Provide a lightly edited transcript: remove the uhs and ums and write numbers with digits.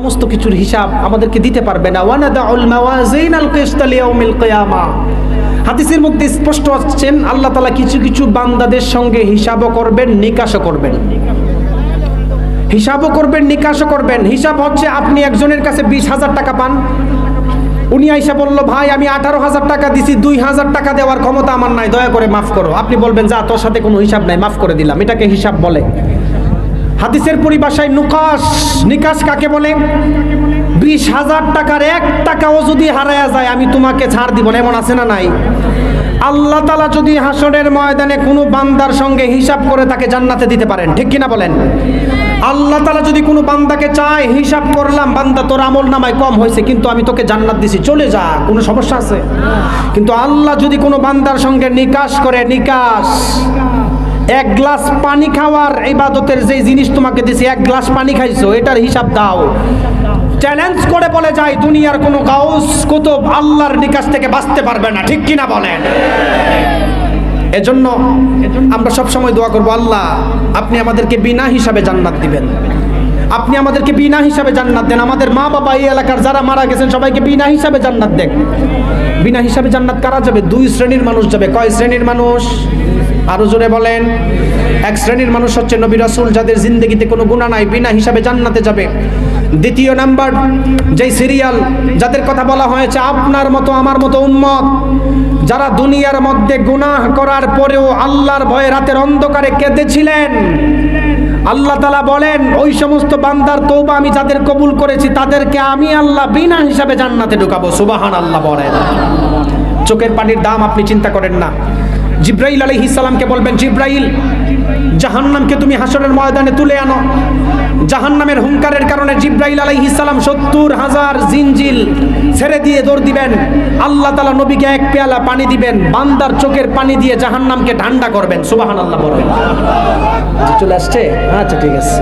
সমস্ত কিছুর হিসাব আমাদেরকে দিতে পারবে না। ওয়ানাদাউল মাওয়াজিনাল কিসতা লিয়াউমিল কিয়ামা, হাদিসের মধ্যে স্পষ্ট আছেন আল্লাহ তাআলা কিছু কিছু বান্দাদের সঙ্গে হিসাবও করবেন, নিকাশও করবেন। হিসাবও করবেন, নিকাশও করবেন। হিসাব হচ্ছে আপনি একজনের কাছে 20,000 টাকা পান, উনি আইসা বলল ভাই আমি 18,000 টাকা দিছি, 2,000 টাকা দেওয়ার ক্ষমতা আমার নাই, দয়া করে মাফ করো। আপনি বলবেন যা তোর সাথে কোনো হিসাব নাই, মাফ করে দিলাম। এটাকে হিসাব বলে। হাদিসের পরিভাষায় নুকাশ, নিকাশ কাকে বলে? 20,000 টাকার 1 টাকাও যদি হারায়া যায় আমি তোমাকে ছাড় দিব না, এমন আছে না নাই? আল্লাহ তাআলা যদি হাসরের ময়দানে কোনো বান্দার সঙ্গে হিসাব করে তাকে জান্নাতে দিতে পারেন, ঠিক কিনা বলেন? আল্লাহ তাআলা যদি কোনো বান্দাকে চায়, হিসাব করলাম বান্দা তোর আমল নামায় কম হয়েছে কিন্তু আমি তোকে জান্নাত দিছি, চলে যা, কোনো সমস্যা আছে? কিন্তু আল্লাহ যদি কোনো বান্দার সঙ্গে নিকাশ করে, নিকাশ, 1 গ্লাস পানি খাওয়ার ইবাদতের যে জিনিস তোমাকে দিছি, 1 গ্লাস পানি খাইছো, এটার হিসাব দাও, চ্যালেঞ্জ করে বলে যায় দুনিয়ার কোনো গাউস কুতুব আল্লাহর নিকাশ থেকে বাঁচতে পারবে না, ঠিক কিনা বলেন? এজন্য আমরা সব সময় দোয়া করব, আল্লাহ আপনি আমাদেরকে বিনা হিসাবে জান্নাত দিবেন, আপনি আমাদেরকে বিনা হিসাবে জান্নাত দেন। আমাদের মা বাবা এই এলাকার যারা মারা গেছেন সবাইকে বিনা হিসাবে জান্নাত দেন। বিনা হিসাবে জান্নাত কারা যাবে? 2 শ্রেণীর মানুষ যাবে। কয় শ্রেণীর মানুষ? আরো জোরে বলেন। 1 শ্রেণীর মানুষ হচ্ছে নবী রাসূল যাদের জিন্দেগিতে কোনো গুনাহ নাই, বিনা হিসাবে জান্নাতে যাবে। দ্বিতীয় নাম্বার, যেই সিরিয়াল যাদের কথা বলা হয়েছে আপনার মতো আমার মতো উম্মত, যারা দুনিয়ার মধ্যে গুনাহ করার পরেও আল্লাহর ভয়ে রাতের অন্ধকারে কেঁদেছিলেন, আল্লাহ তাআলা বলেন ওই সমস্ত বান্দার তওবা আমি যাদের কবুল করেছি তাদেরকে আমি আল্লাহ বিনা হিসাবে জান্নাতে ঢুকাবো। সুবহানাল্লাহ বলেন। চোখের পানির দাম আপনি চিন্তা করেন না। জিব্রাইল আলাইহিস সালামকে বলবেন, জিব্রাইল জাহান্নামকে তুমি হাসরের ময়দানে তুলে আনো। জাহান্নামের হুঙ্কারের কারণে জিব্রাইল আলাইহিস সালাম 70,000 জিনজিল ছেড়ে দিয়ে দৌড় দিবেন। আল্লাহ তাআলা নবীকে 1 পেয়ালা পানি দিবেন, বান্দার চোখের পানি দিয়ে জাহান্নামকে ঠান্ডা করবেন। সুবহানাল্লাহ বলেন। চলে আসছে? আচ্ছা ঠিক আছে।